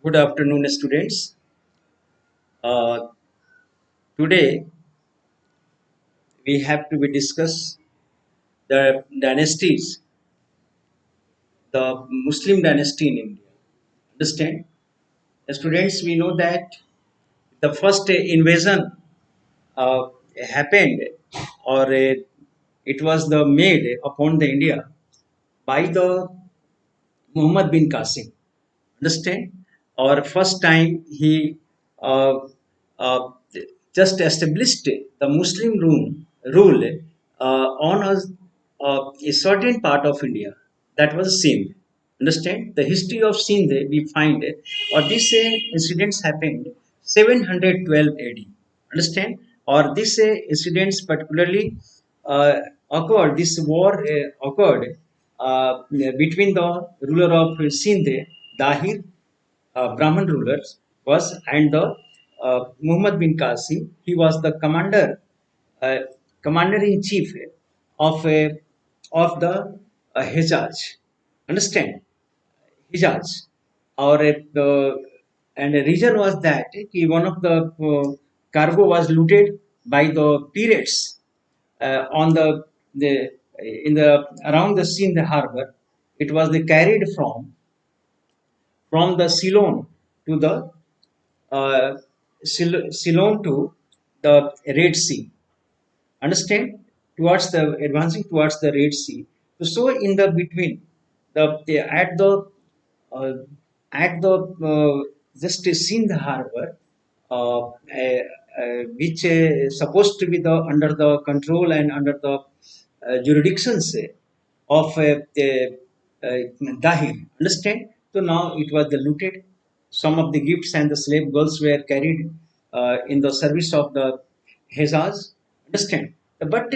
Good afternoon, students. Uh, Today we have to be discuss the dynasties, the Muslim dynasty in India. Understand, students? We know that the first invasion uh, happened, or it was the made upon the India by the Muhammad bin Qasim. Understand? Or first time he uh, uh, just established the Muslim rule on a certain part of India, that was Sindh. Understand? The history of Sindh we find, or these incidents happened 712 AD. Understand? Or these incidents particularly occurred, this war occurred between the ruler of Sindh, Dahir, Brahmin rulers was, and the Muhammad bin Qasim. He was the uh, commander in chief of the Hejaz. Understand? Hijaz, or and the reason was that one of the cargo was looted by the pirates on the in the around the Sindh harbor. It was carried from the Ceylon to the uh, Ceylon to the Red Sea. Understand? Towards the advancing towards the Red Sea. So in the between, the uh, at the just Sindh harbor, which supposed to be the under the control and under the jurisdictions of Dahir. Understand? So now it was the looted. Some of the gifts and the slave girls were carried in the service of the Hezaz. Understand? But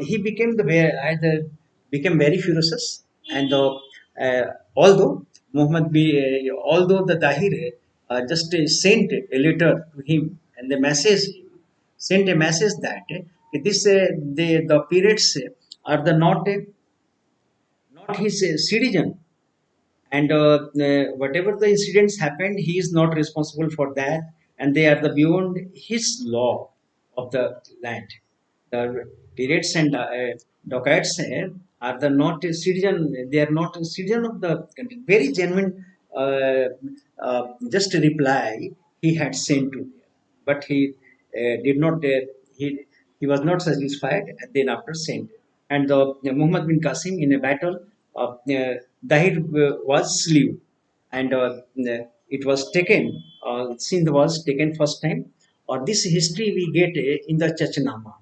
he became became very furious, and although although the Dahir just sent a letter to him, and the message sent a message that this the pirates are the not his citizen, and whatever the incidents happened, he is not responsible for that, and they are the beyond his law of the land. The pirates and dacoits are the not a citizen. They are not a citizen of the country. Very genuine, uh, just a reply he had sent to them, but he did not he he was not satisfied, and then after sent. And Muhammad bin Qasim in a battle, Dahir was slew, and it was taken. Sindh was taken first time. Or this history we get in the Chachnama.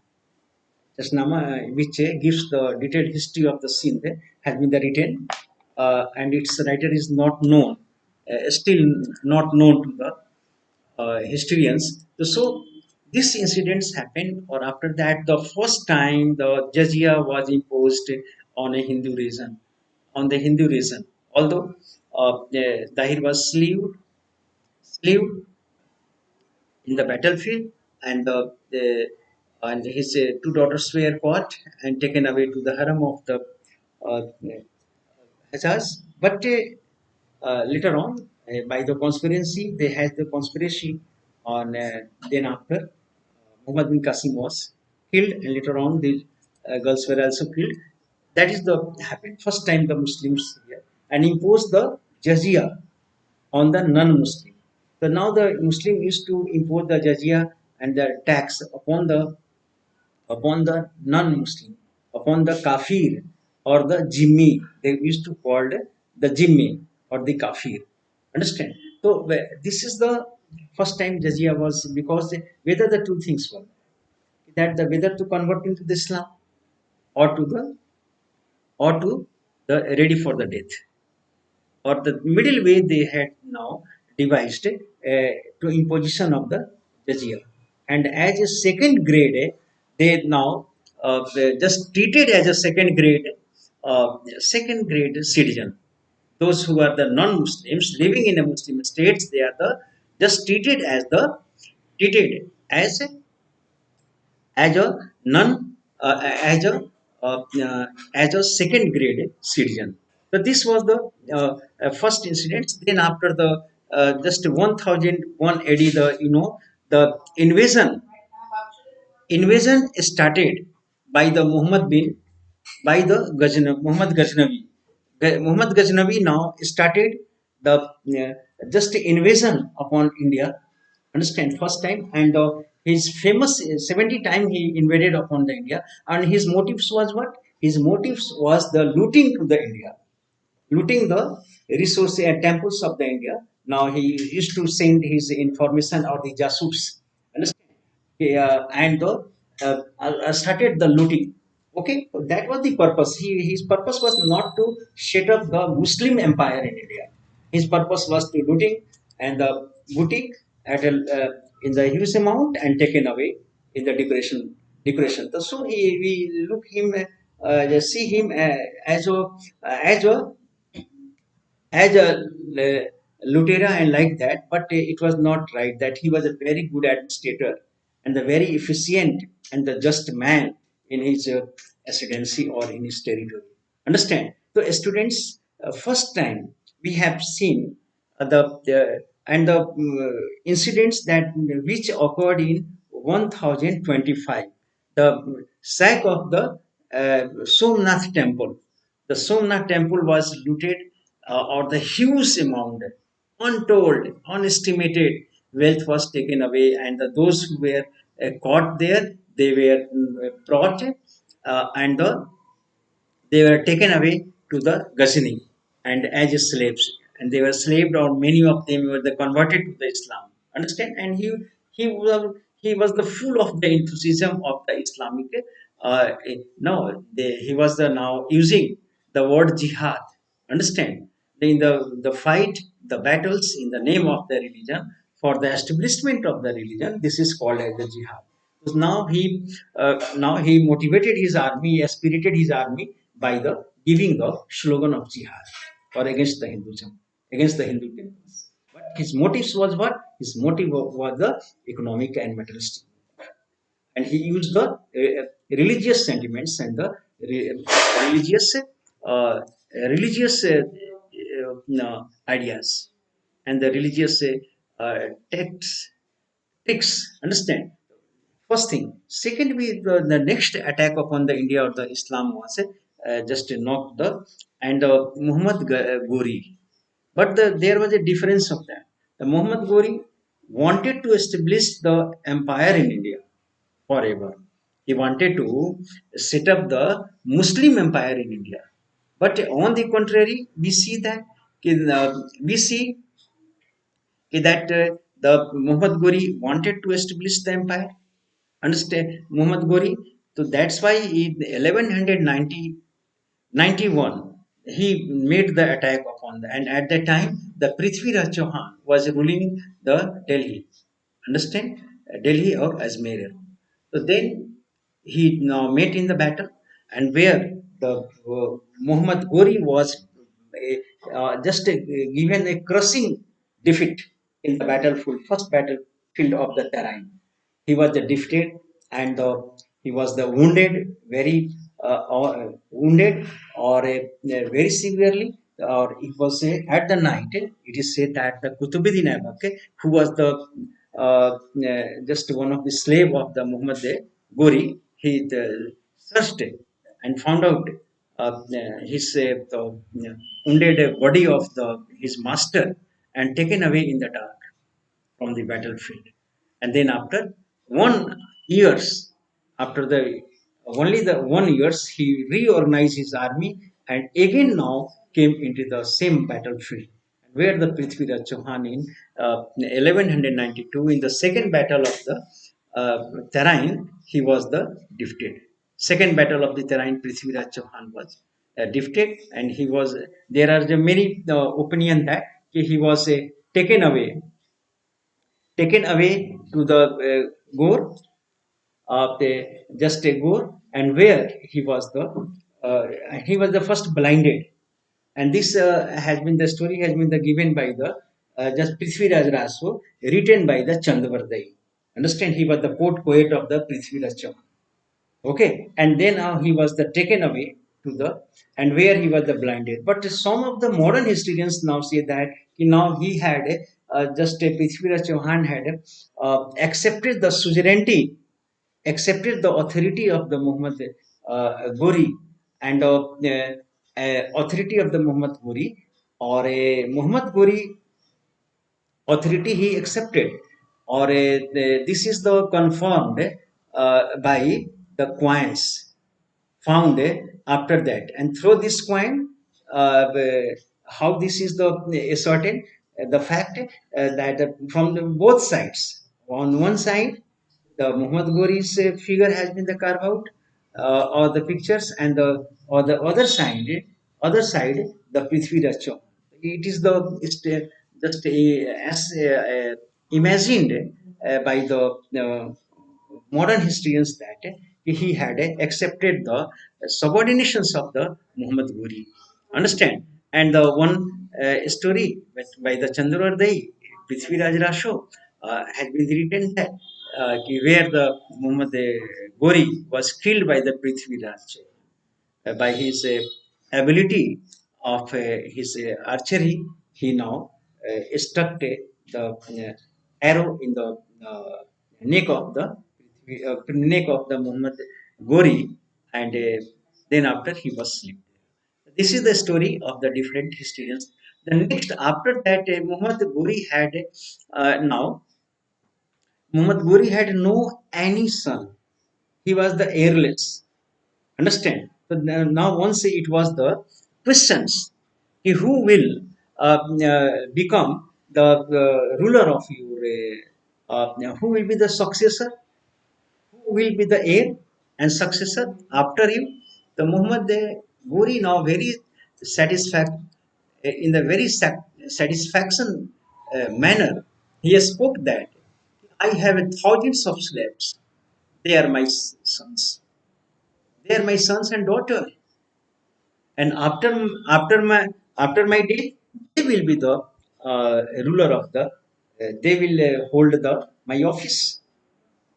Chachnama, which gives the detailed history of the Sindh, has been written, and its writer is not known, still not known to the historians. So this incidents happened, or after that, the first time the jizya was imposed on a Hindu region, on the Hindu region. Although Dahir was slew in the battlefield, and and his two daughters were caught and taken away to the harem of the uh, Hajjaj. But later on, by the conspiracy, they had the conspiracy on. Then after, Muhammad bin Qasim was killed, and later on the girls were also killed. That is the happened first time the Muslims here and imposed the jizya on the non-Muslim. So now the Muslim used to impose the jizya and the tax upon the non-Muslim, upon the kafir or the jimmi. They used to call the jimmi or the kafir. Understand? So this is the first time jizya was, because whether the two things were that the whether to convert into the Islam, or to the or to the ready for the death, or the middle way they had now devised to imposition of the jizya. And as a second grade, they now they just treated as a second grade citizen. Those who are the non-Muslims living in a Muslim states, they are the just treated as a non as a as a second grade citizen. So this was the first incident. Then after the just 1001 AD, the the invasion started by the Muhammad Ghaznavi. Muhammad Ghaznavi now started the just invasion upon India. Understand, first time, and his famous 70 time he invaded upon the India, and his motives was what? His motives was the looting to the India, looting the resources and temples of the India. Now he used to send his information or the jasus. Understand? And started the looting. Okay, so that was the purpose. His purpose was not to set up the Muslim empire in India. His purpose was to looting and the booty at in the huge amount and taken away in the decoration. Decoration. So we look him, see him as a as a Lutera and like that, but it was not right that he was a very good administrator and a very efficient and the just man in his ascendancy or in his territory. Understand? So, students, first time we have seen the and the incidents that which occurred in 1025, the sack of the Somnath temple. The Somnath temple was looted, or the huge amount, untold, unestimated wealth was taken away, and those who were caught there, they were brought, and they were taken away to the Ghazni and as slaves, and they were slaved, or many of them were the converted to the Islam. Understand? And he was the full of the enthusiasm of the Islamic. No, he was the now using the word jihad. Understand? In the fight, the battles in the name of the religion for the establishment of the religion. This is called as the jihad. So now he motivated his army, spirited his army by the giving the slogan of jihad or against the Hinduism, against the Hindu temples. But his motives was what? His motive was the economic and materialistic, and he used the religious sentiments and the religious uh, religious ideas and the religious texts. Understand? First thing. Second, the next attack upon the India or the Islam was just knocked the and Muhammad Ghori. But there was a difference of that. The Muhammad Ghori wanted to establish the empire in India forever. He wanted to set up the Muslim empire in India. But on the contrary, we see that we see that the Muhammad Ghori wanted to establish the empire. Understand, Muhammad Ghori. So that's why in 1191 he made the attack upon the, and at that time the Prithviraj Chauhan was ruling the Delhi. Understand? Delhi or Ajmer. So then he now met in the battle, and where the Muhammad Ghori was just given a crushing defeat in the battlefield, first battlefield of the terrain. He was the defeated, and he was the wounded, very wounded, or very severely, or it was at the night. It is said that the Kutubuddin Aibak, who was the just one of the slave of the Muhammad Ghori, he searched and found out his wounded body of his master and taken away in the dark from the battlefield. And then after 1 years, after the only the 1 years, he reorganized his army and again now came into the same battlefield where the Prithviraj Chauhan in 1192 in the second battle of the Tarain, he was the defeated. Second battle of the Tarain, Prithviraj Chauhan was defeated, and he was. There are the many opinion that he was taken away to the Gore, just a Gore, and where uh, he was the first blinded, and this has been the story has been given by the just Prithviraj Raso, written by the Chandavardai. Understand? He was the poet of the Prithviraj Chauhan. Okay, and then he was the taken away to the and where he was the blinded. But some of the modern historians now say that now he had just Prithviraj Chauhan had accepted the suzerainty, accepted the authority of the Muhammad Ghori, and authority of the Muhammad Ghori, or a Muhammad Ghori authority he accepted, or this is the confirmed by the coins found after that, and through this coin, how this is the ascertain the fact that from both sides, on one side the Muhammad Ghori's figure has been the carved out, or the pictures, and the or the other side the Prithviraj Chauhan. It is the it's just as imagined by the modern historians that he had accepted the subordinations of the Muhammad Ghori. Understand? And the one story by the Chandravardai, Prithviraj Rasho, has been written that where the Muhammad Ghori was killed by the Prithviraj by his ability of his archery. He now struck the arrow in the neck of the neck of the Muhammad Ghori, and then after he was slain. This is the story of the different historians. The next after that, Muhammad Ghori had now Muhammad Ghori had no any son. He was the heirless. Understand? So now once it was the questions, who will become the ruler of your, who will be the successor, who will be the heir and successor after you. The Muhammad Ghori now very satisfact in the very satisfaction manner. He spoke that I have thousands of slaves. They are my sons. They are my sons and daughters, and after my death they will be the ruler of the they will hold the my office.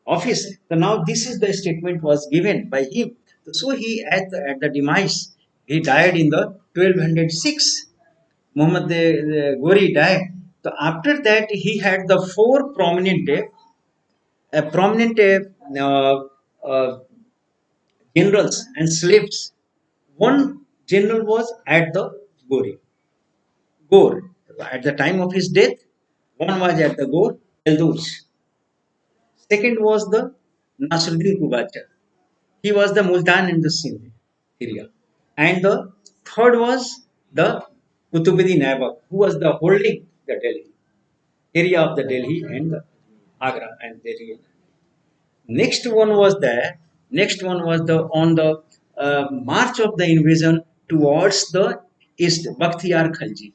So now this is the statement was given by him. So he at the demise, he died in the 1206. Muhammad Ghori died. So after that he had the four prominent uh, generals and slaves. One general was at the Gori, Gor. At the time of his death, one was at the Gor, Eldous. Second was the Nasruddin Kubacha. He was the Multan and the Sindh area. And the third was the Kutubuddin Aibak, who was the holding the Delhi, area of the Delhi and the Agra and Delhi. Next one was there. Next one was the on the march of the invasion towards the east, Bakhtiyar Khalji.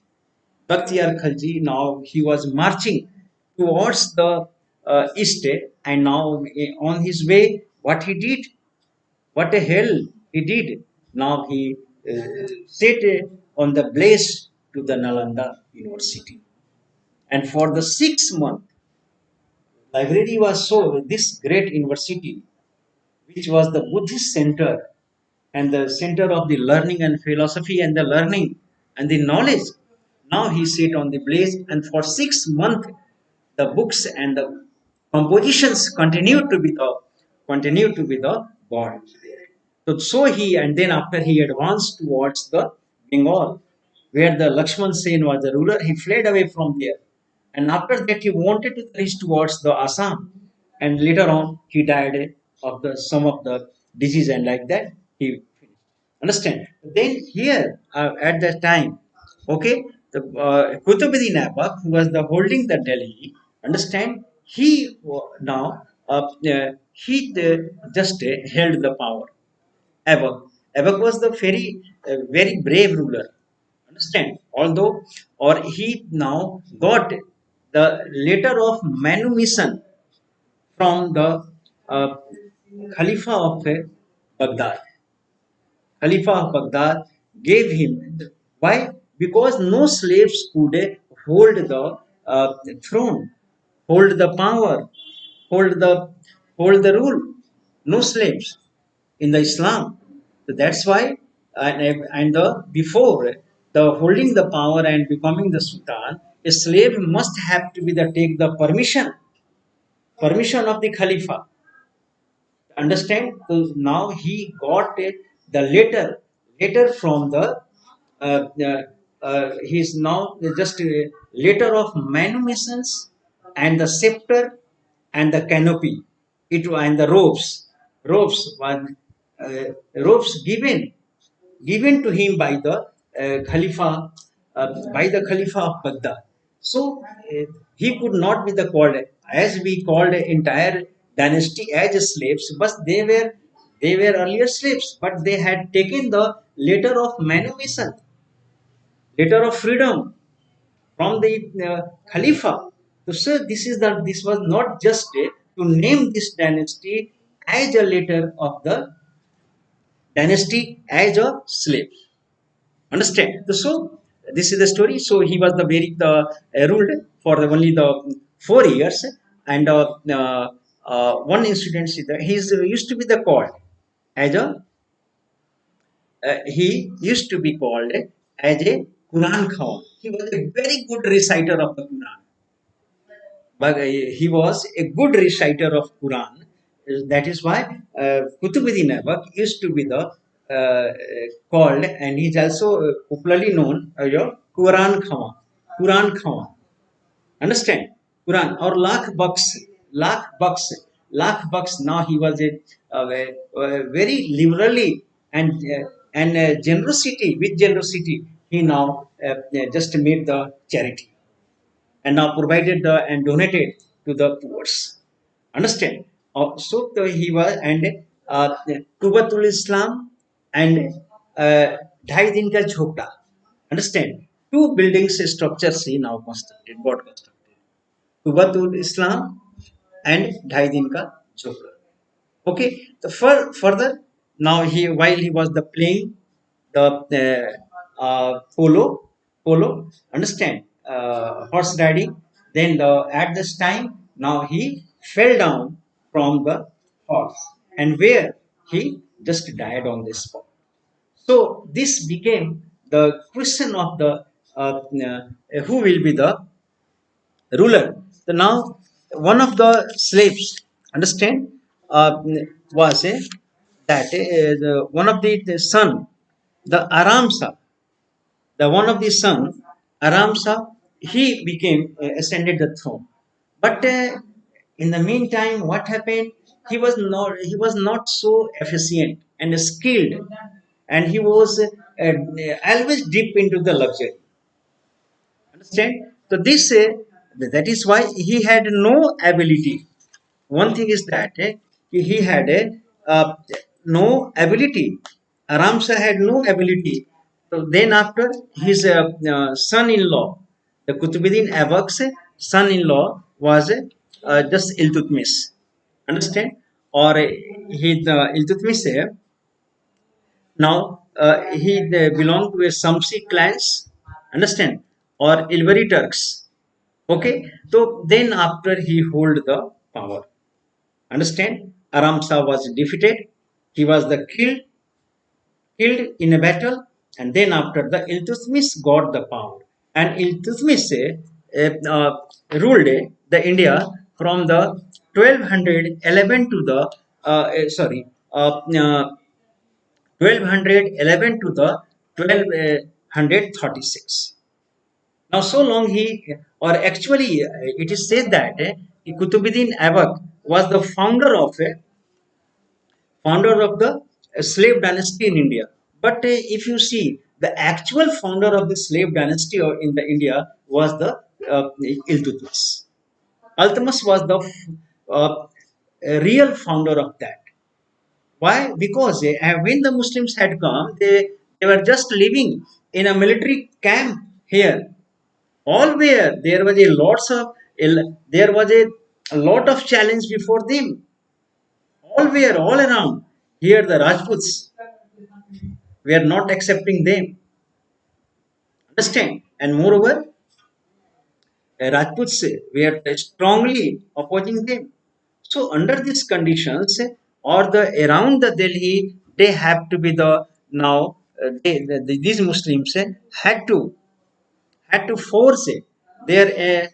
Bakhtiyar Khalji, now he was marching towards the east, and now on his way, what he did, what a hell he did. Now he set on the blaze to the Nalanda University, and for the 6 month, library was so this great university, which was the Buddhist center and the center of the learning and philosophy and the learning and the knowledge. Now he sat on the blaze, and for 6 months, the books and the compositions continued to be the God. So he, and then after he advanced towards the Bengal, where the Lakshman Sen was the ruler, he fled away from there. And after that, he wanted to reach towards the Assam, and later on, he died of the some of the disease, and like that he finished. Understand? Then here at that time, okay, the Kutubuddin Aibak, who was the holding the Delhi, understand? He now he just held the power. Aibak. Aibak was the very brave ruler. Understand? Although, or he now got the letter of manumission from the uh, Khalifa of Baghdad. Khalifa of Baghdad gave him. Why? Because no slaves could hold the throne, hold the power, hold the hold the rule. No slaves in the Islam. So that's why, and the before the holding the power and becoming the Sultan, a slave must have to be the take the permission of the Khalifa. Understand? So now he got the letter from the he's now just a letter of manumissions and the scepter and the canopy it and the ropes was ropes given to him by the Khalifa of Baghdad. So he could not be the called as we called the entire dynasty as slaves, but they were earlier slaves, but they had taken the letter of manumission, letter of freedom from the Khalifa. So, sir, this was not just to name this dynasty as a letter of the dynasty as a slave. Understand? So this is the story. So he was the very the ruled for only the 4 years, and one incident is that he's used to be the called as a he used to be called as a Quran Khawan. He was a very good reciter of the Quran, but he was a good reciter of Quran. That is why Kutubuddin Aibak used to be the called, and he's also popularly known as your Quran Khawan. Quran Khawan. Understand? Quran or lakh bucks. Now he was a very liberally and generosity with generosity. He now just made the charity and now provided and donated to the poor. Understand? He was and Tubatul Islam and Dhai Din Ka Jhopda. Understand? Two buildings structures he now constructed, got constructed. Tubatul Islam and Dhai Din Ka Jhopda. Okay, the further now he while he was the playing the polo, understand, horse riding. Then at this time now he fell down from the horse, and where he just died on the spot. So this became the question of the who will be the ruler. So now one of the slaves, understand, was one of the son, the Aramsa, the one of the son, Aramsa, he became ascended the throne. But in the meantime, what happened? He was not so efficient and skilled, and he was always deep into the luxury. Understand? So this that is why he had no ability. One thing is that he had no ability. Aramsa had no ability. So then after his son-in-law, the Kutubuddin Aibak's son-in-law was just Iltutmish. Understand? Or he Iltutmish now he belonged to a Samsi clans, understand, or Ilbari Turks. Okay, so then after he hold the power, understand, Aramsa was defeated. He was the killed in a battle, and then after the Iltutmish got the power, and Iltutmish ruled the India from the 1211 to the sorry 1211 to the 1236. Now, so long or actually, it is said that Kutubuddin Aibak was the founder of the slave dynasty in India. But if you see, the actual founder of the slave dynasty in the India was the Iltutmish. Iltutmish was the real founder of that. Why? Because when the Muslims had come, they were just living in a military camp here. All where there was a lot of challenge before them. All where, all around. Here the Rajputs were not accepting them. Understand? And moreover, Rajputs were strongly opposing them. So under these conditions, or the around the Delhi, they have to be the now these Muslims had to force they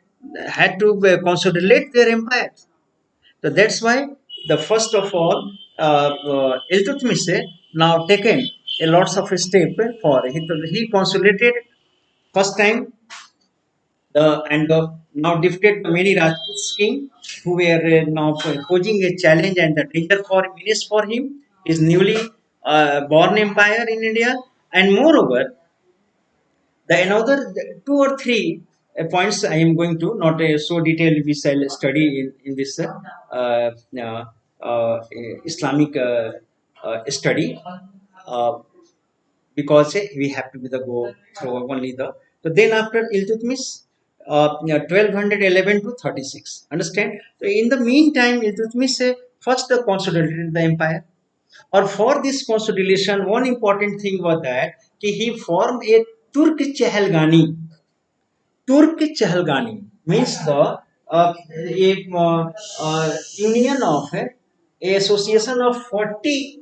had to consolidate their empire. So that's why the first of all, Iltutmish now taken a lots of step for he consolidated first time and now defeated the many Rajput king who were now posing a challenge and the danger for menace for him, his newly born empire in India, and moreover the another two or three points I am going to not so detailed we shall study in this uh, uh, Islamic study uh, because we have to be the go through only the so then after Iltutmish 1211 to 36 understand. So in the meantime Iltutmish first consolidated the empire or for this consolidation one important thing was that he formed a Turk Chehalgani. Turk Chehalgani means the union of a association of 40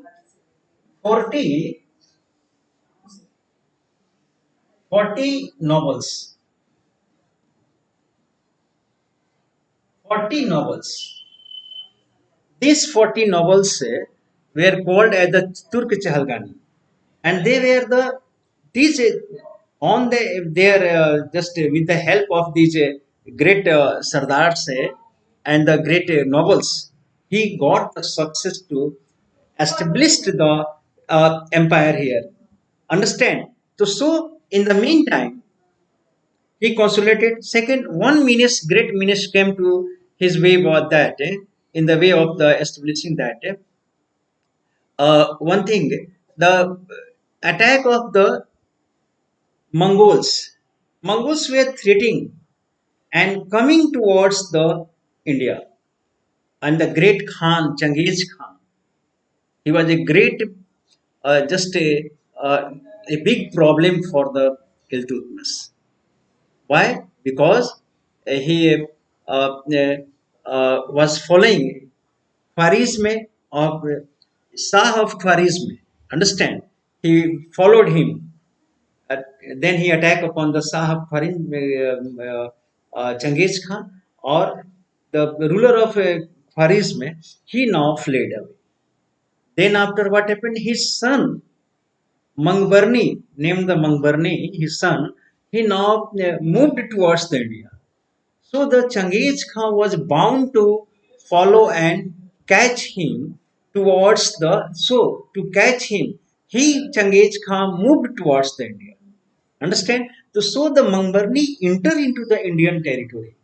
40 novels, 40 novels. These 40 novels were called as the Turk Chehalgani, and they were these on their just with the help of these great sardars and the great novels, he got the success to establish the empire here. Understand? So in the meantime, he consolidated. Second, one menace, great menace came to his way was that in the way of the establishing that one thing, the attack of the Mongols. Mongols were threatening and coming towards the India. And the great Khan, Genghis Khan, he was a great, just a big problem for the Iltutmish. Why? Because he was following Khwarizm of Shah of Khwarizm. Understand? He followed him. Uh, then he attacked upon the Shah of Khwarizm, Genghis Khan, or the ruler of Khwarizm. He now fled away. Then after what happened? His son Mangbarni, named the Mangbarni, his son, he now moved towards the India. So the Genghis Khan was bound to follow and catch him towards the to catch him, he Genghis Khan moved towards the India. Understand? So the Mangbarni entered into the Indian territory.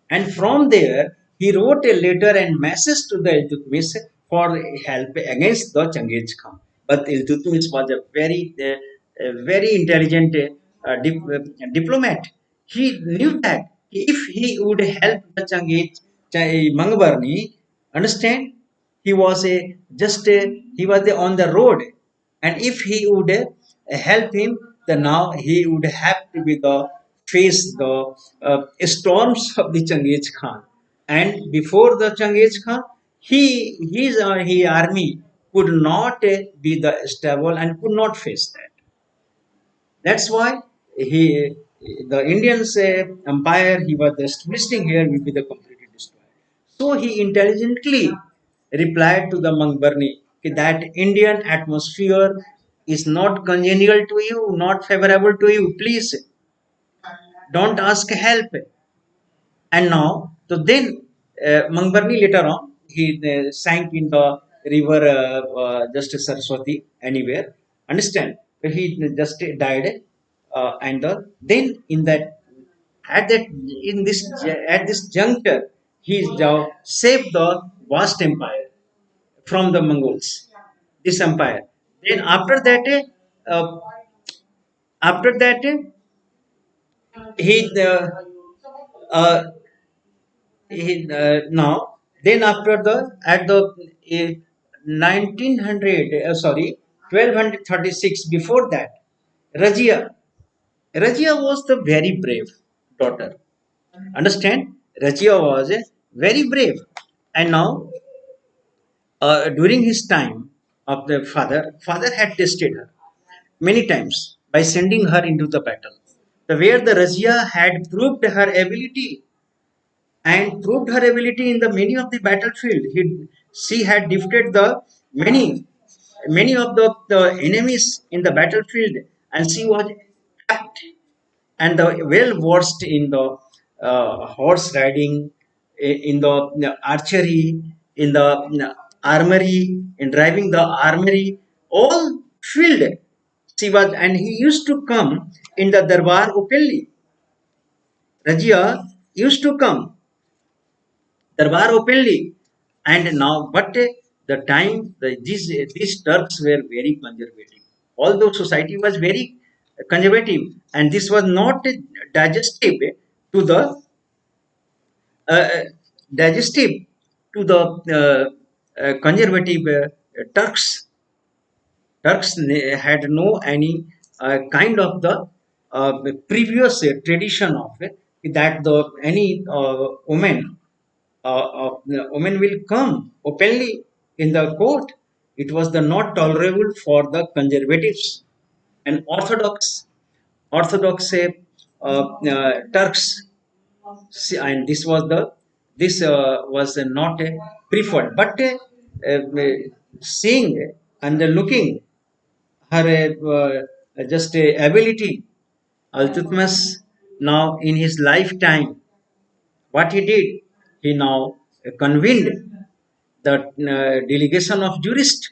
And from there, he wrote a letter and message to the Iltutmish for help against the Genghis Khan. But Iltutmish was a very intelligent diplomat. He knew that if he would help the Mangbarni, understand, he was he was on the road, and if he would help him, then now he would have to be the face the storms of the Genghis Khan. And before the Genghis Khan, his army could not be the stable and could not face that. That's why he, the Indians empire he was establishing here will be the completely destroyed. So he intelligently replied to the Mangbarni that Indian atmosphere is not congenial to you, not favorable to you. Please don't ask help. And now, so then Mangbarni later on he sank in the river just Saraswati anywhere. Understand? He just died, then in that at that in this at this juncture he now saved the vast empire from the Mongols. This empire. Then after that he uh, now then after the at the 1900 sorry 1236 before that Rajia was the very brave daughter. Understand? Rajia was a very brave. And now, during his time of the father had tested her many times by sending her into the battle. the where the Razia had proved her ability and proved her ability in the many of the battlefield. She had defeated the many of the enemies in the battlefield, and she was apt and the well versed in the horse riding, in the archery, in the armory, in driving the armory, all field she was, and he used to come in the Darbar openly. Rajia used to come Darbar openly, and now, but the time these Turks were very conservative. Although society was very conservative, and this was not digestive to the uh, digestive to the conservative Turks. Turks had no any kind of the previous tradition of that the any woman will come openly in the court. It was the not tolerable for the conservatives and orthodox Turks. And this was not preferred, but seeing and looking her just ability, Althutmus now in his lifetime, what he did, he now convened the delegation of jurists,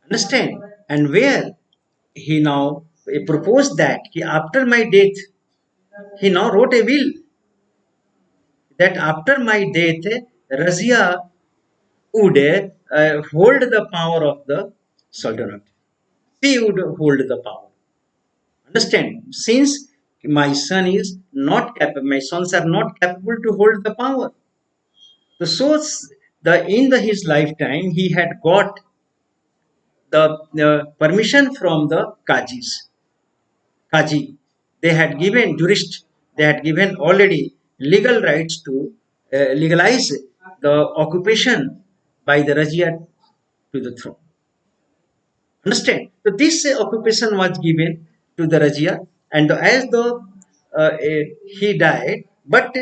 understand, and where he now proposed that after my death, he now wrote a will that after my death, Razia would hold the power of the Sultanate. She would hold the power. Understand? Since my sons are not capable to hold the power. The source, the in the his lifetime, he had got the permission from the Kaji. They had given jurist. They had given already legal rights to legalize the occupation by the Rajia to the throne. Understand? So this occupation was given to the Rajia, and as the he died, but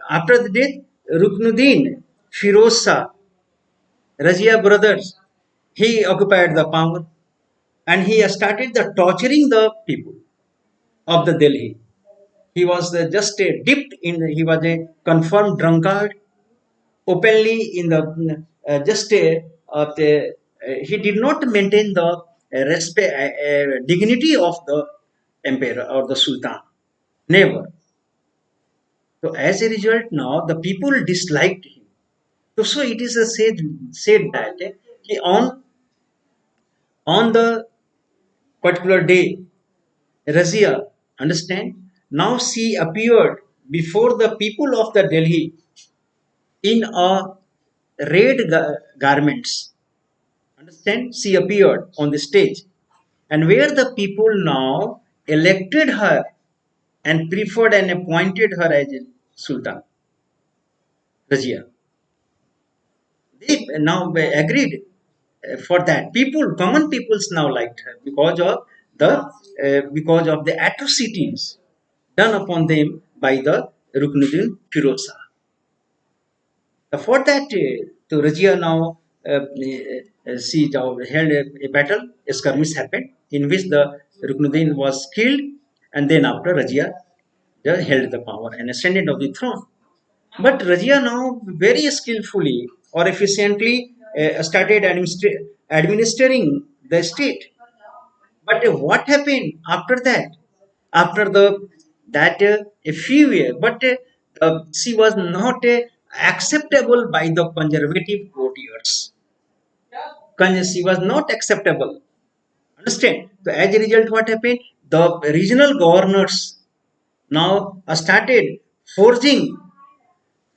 after the death, Ruknuddin, Firoz Shah, Rajia brothers, he occupied the power, and he started the torturing the people of the Delhi. He was just dipped in. He was a confirmed drunkard, openly in the just he did not maintain the respect dignity of the emperor or the sultan, never. So as a result, now the people disliked him. So it is said that on the particular day, Razia, understand, now she appeared before the people of the Delhi in a red garments. Understand? She appeared on the stage, and where the people now elected her and preferred and appointed her as a sultan, Razia. They now agreed for that. People, common peoples now liked her because of the atrocities done upon them by the Ruknuddin Firoza. For that, to Razia now she held a battle, a skirmish happened in which the Ruknuddin was killed, and then after Razia held the power and ascended of the throne. But Razia now very skillfully or efficiently started administering the state. But what happened after that? After the that a few years, but she was not acceptable by the conservative courtiers. She was not acceptable. Understand? So as a result, what happened? The regional governors now started forging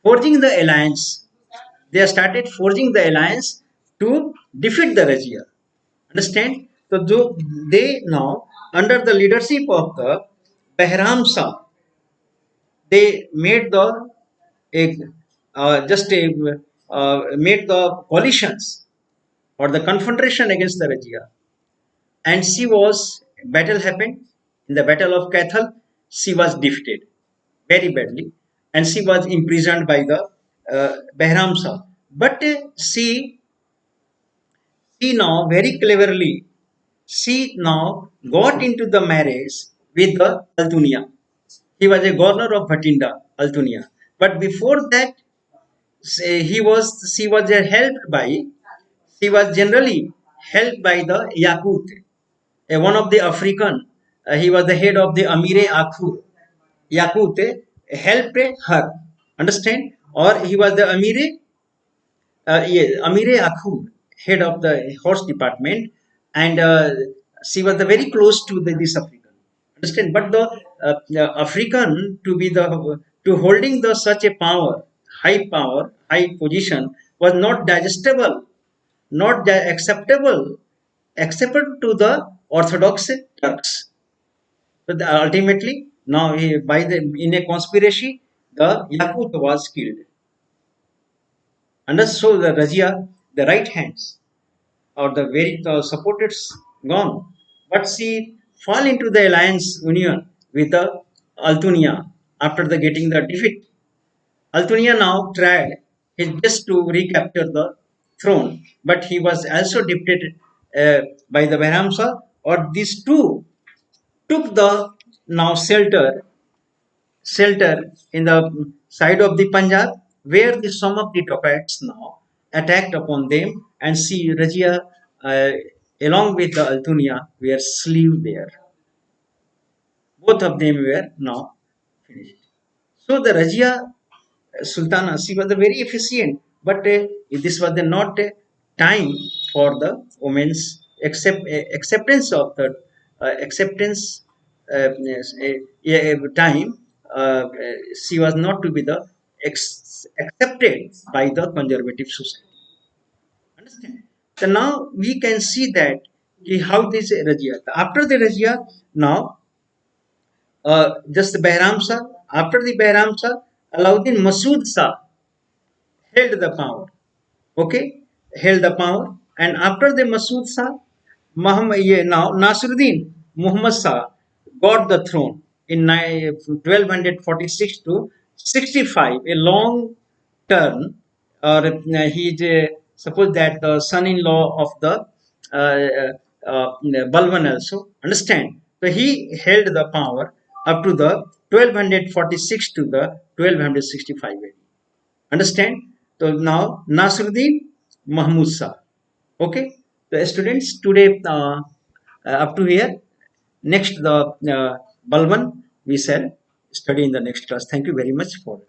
forging the alliance. They started forging the alliance to defeat the Rajia. Understand? So they now, under the leadership of the Behram Shah, they made the a, just a made the coalitions or the confederation against the Rajia, and she was battle happened in the battle of Cathal. She was defeated very badly, and she was imprisoned by the Behram Shah. But she now very cleverly, she now got into the marriage with the Altunia. He was a governor of Bhatinda, Altunia. But before that, she was helped by, she was generally helped by the Yakut, one of the African. He was the head of the Amire Akhur. Yakut helped her. Understand? Or he was the Amire Akhur, head of the horse department, and she was the very close to this African. Understand? But the African to be the to holding the such a power, high position was not digestible, not acceptable, acceptable to the Orthodox Turks. But ultimately, now by the in a conspiracy, the Yakut was killed. And so the Razia, the right hands or the very supporters gone, but she fall into the alliance union with the Altunia after the getting the defeat. Altunia now tried his best to recapture the throne, but he was also defeated by the Behramsa. Or these two took the now shelter in the side of the Punjab, where some of the Topites now attacked upon them, and see Rajia, along with the Altunia, were slew there. Both of them were now finished. So the Rajia Sultana, she was very efficient, but this was not time for the women's acceptance of the acceptance time. She was not to be the accepted by the conservative society. Understand? So now we can see that how this Rajia. After the Rajia, now just the Behram Shah. After the Behram Shah, Alauddin Masood Shah held the power. Okay, held the power, and after the Masood Shah, now Nasruddin Muhammad Shah got the throne in 1246 to 65, a long term. Or he suppose that the son-in-law of the Balban also. Understand? So he held the power up to the 1246 to the 1265 AD. Understand? So now Nasruddin Mahmud Shah. Okay, the students today up to here. Next the Balban we shall study in the next class. Thank you very much for